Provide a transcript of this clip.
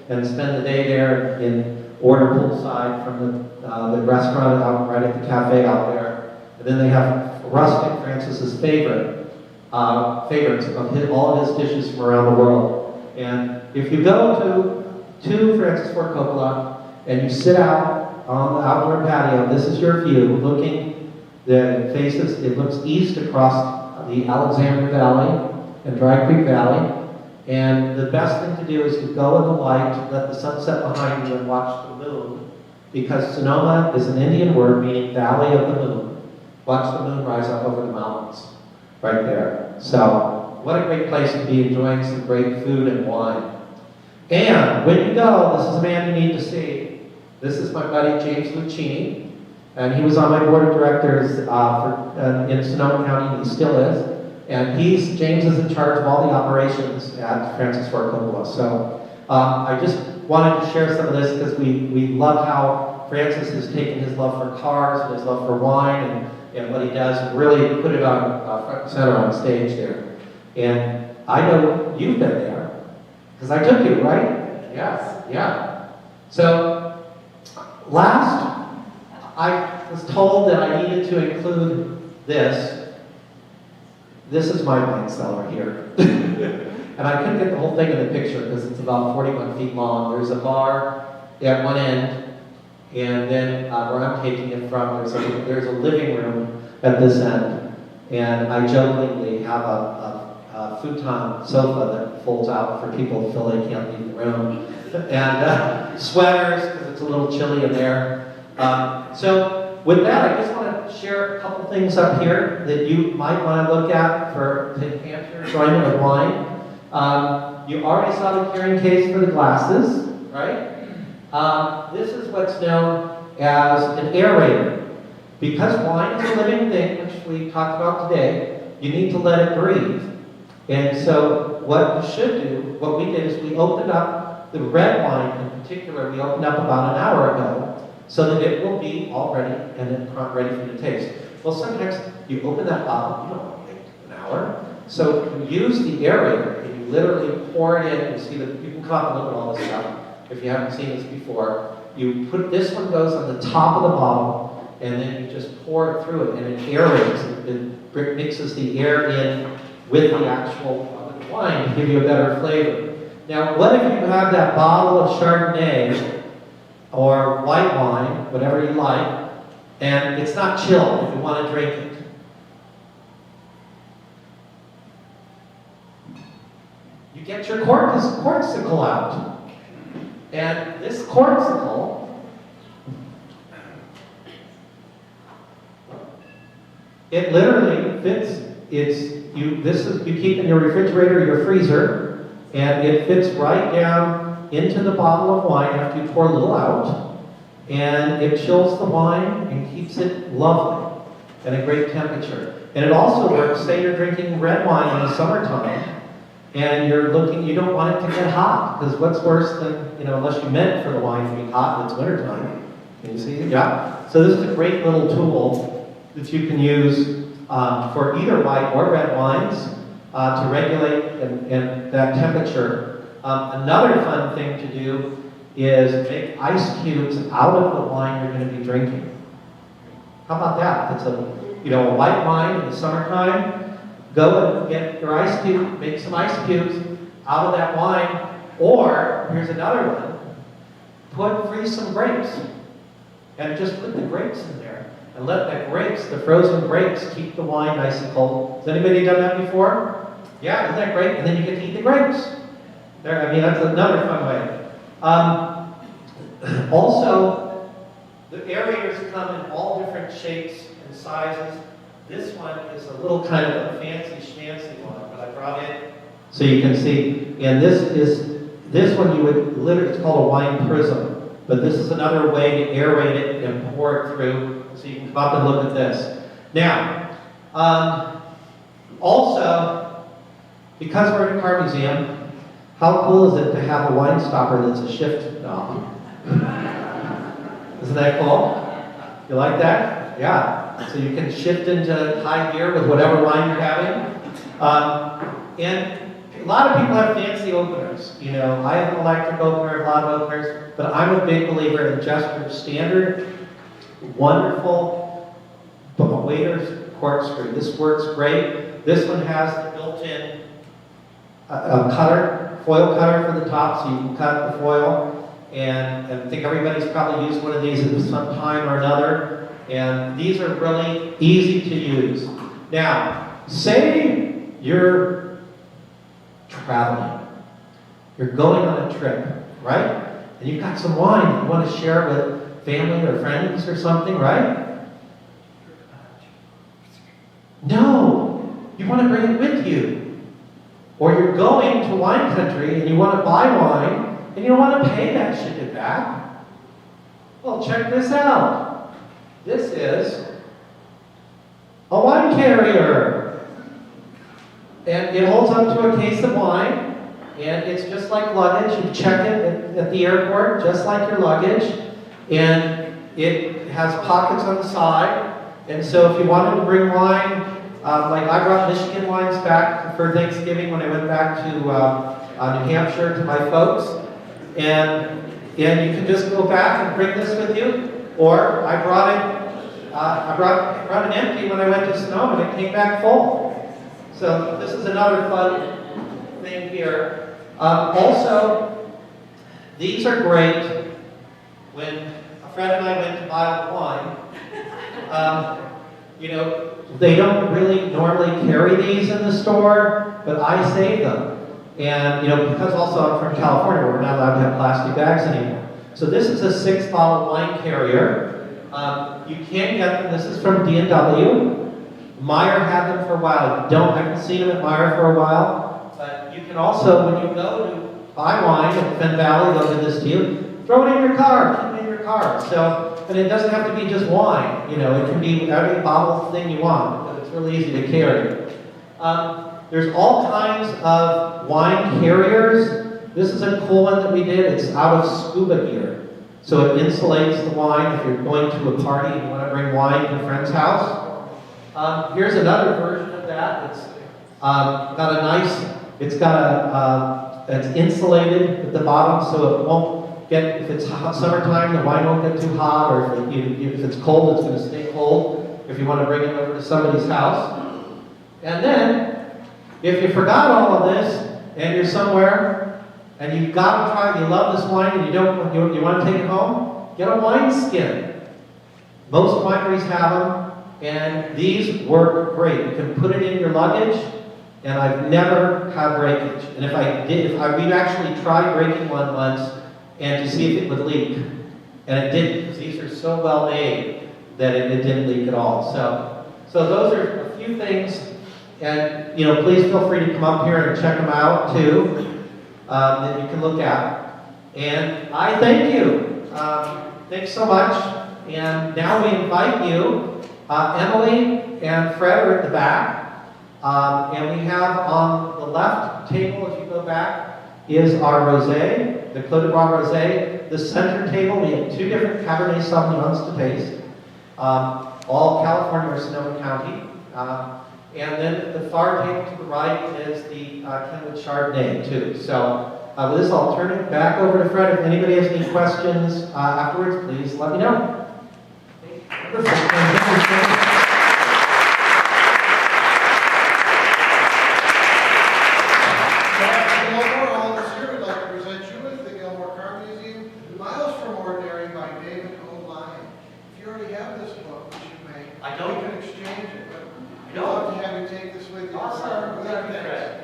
and spend the day there and order poolside from the restaurant out right at the cafe out there. And then they have Rustic, Francis's favorites of all of his dishes from around the world. And if you go to Francis Ford Coppola and you sit out on the outdoor patio, this is your view, it looks east across the Alexander Valley and Dry Creek Valley. And the best thing to do is to go in the light, let the sunset behind you, and watch the moon. Because Sonoma is an Indian word meaning valley of the moon. Watch the moon rise up over the mountains, right there. So, what a great place to be enjoying some great food and wine. And when you go, this is a man you need to see. This is my buddy James Lucchini, and he was on my board of directors in Sonoma County, and he still is. And James is in charge of all the operations at Francis Ford Coppola. So I just wanted to share some of this because we love how Francis has taken his love for cars and his love for wine and what he does and really put it on front and center on stage there. And I know you've been there because I took you, right? Yes, yeah. So last, I was told that I needed to include this. This is my wine cellar here. And I couldn't get the whole thing in the picture because it's about 41 feet long. There's a bar at one end, and then where I'm taking it from, there's a living room at this end. And I jokingly have a futon sofa that folds out for people who feel they can't leave the room. And sweaters, because it's a little chilly in there. So with that, I just want to share a couple things up here that you might want to look at to enhance your enjoyment of wine. You already saw the carrying case for the glasses, right? This is what's known as an aerator. Because wine is a living thing, which we talked about today, you need to let it breathe. And so what you should do, what we did is we opened up the red wine in particular, we opened up about an hour ago, so that it will be all ready and ready for you to taste. Well, sometimes you open that bottle, you don't want to wait an hour. So you use the aerator and you literally pour it in and see that you can come up and look at all this stuff if you haven't seen this before. You put this one goes on the top of the bottle and then you just pour it through it and it aerates. It mixes the air in with the actual wine to give you a better flavor. Now, what if you have that bottle of Chardonnay or white wine, whatever you like, and it's not chilled if you want to drink it? You get your corksicle out. And this corksicle, it literally fits. You keep in your refrigerator or your freezer, and it fits right down into the bottle of wine after you pour a little out, and it chills the wine and keeps it lovely and a great temperature. And it also works, say you're drinking red wine in the summertime, and you don't want it to get hot, because what's worse than, unless you meant for the wine to be hot and it's wintertime. Can you see it? Yeah. So this is a great little tool that you can use for either white or red wines to regulate and that temperature. Another fun thing to do is make ice cubes out of the wine you're going to be drinking. How about that? If it's a white wine in the summertime, go and get your ice cube, make some ice cubes out of that wine. Or, here's another one, freeze some grapes. And just put the grapes in there. And let the frozen grapes, keep the wine nice and cold. Has anybody done that before? Yeah, isn't that great? And then you get to eat the grapes. That's another fun way. Also, the aerators come in all different shapes and sizes. This one is a little kind of a fancy schmancy one, but I brought it so you can see. And this one you would literally, it's called a wine prism. But this is another way to aerate it and pour it through, so you can come up and look at this. Now, also, because we're in a car museum, how cool is it to have a wine stopper that's a shift knob? Isn't that cool? You like that? Yeah. So you can shift into high gear with whatever wine you're having. And a lot of people have fancy openers. You know, I have an electric opener, a lot of openers, but I'm a big believer in just your standard, wonderful waiter's corkscrew. This works great. This one has the built-in cutter, foil cutter for the top, so you can cut the foil. And I think everybody's probably used one of these at some time or another. And these are really easy to use. Now, say you're traveling. You're going on a trip, right? And you've got some wine you want to share with family or friends or something, right? No, you want to bring it with you. Or you're going to wine country and you want to buy wine and you don't want to pay that shit back. Well, check this out. This is a wine carrier. And it holds up to a case of wine. And it's just like luggage. You check it at the airport, just like your luggage. And it has pockets on the side. And so if you wanted to bring wine, like I brought Michigan wines back for Thanksgiving when I went back to New Hampshire to my folks. And you can just go back and bring this with you. Or I brought it empty when I went to Sonoma and it came back full. So this is another fun thing here. Also, these are great when a friend and I went to buy wine. You know, they don't really normally carry these in the store, but I save them. And, you know, because also I'm from California, where we're not allowed to have plastic bags anymore. So this is a 6-bottle wine carrier. You can get them. This is from D&W. Meyer had them for a while. I haven't seen them at Meyer for a while. But you can also, when you go to buy wine at Fenn Valley, they'll do this to you. Throw it in your car. Keep it in your car. So, and it doesn't have to be just wine. You know, it can be every bottle thing you want. But it's really easy to carry. There's all kinds of wine carriers. This is a cool one that we did. It's out of scuba gear. So it insulates the wine if you're going to a party and you want to bring wine to a friend's house. Here's another version of that. It's got a nice, it's insulated at the bottom so it won't get, if it's summertime, the wine won't get too hot, or if it's cold, it's going to stay cold if you want to bring it over to somebody's house. And then, if you forgot all of this and you're somewhere and you've got to try, you love this wine and you want to take it home, get a wine skin. Most wineries have them, and these work great. You can put it in your luggage, and I've never had breakage. And we've actually tried breaking one once and to see if it would leak, and it didn't, because these are so well made that it didn't leak at all. So those are a few things. And, you know, please feel free to come up here and check them out, too, that you can look at. And I thank you. Thanks so much. And now we invite you, Emily and Fred are at the back. And we have on the left table, if you go back, is our rosé, the Côte d'Ivoire rosé. The center table, we have 2 different Cabernet Sauvignons to taste. All California or Sonoma County. And then the far table to the right is the Kenwood Chardonnay, too. So with this, I'll turn it back over to Fred. If anybody has any questions afterwards, please let me know. I don't. You can exchange it, but No. I'd love to have you take this with you. Awesome. Thank you.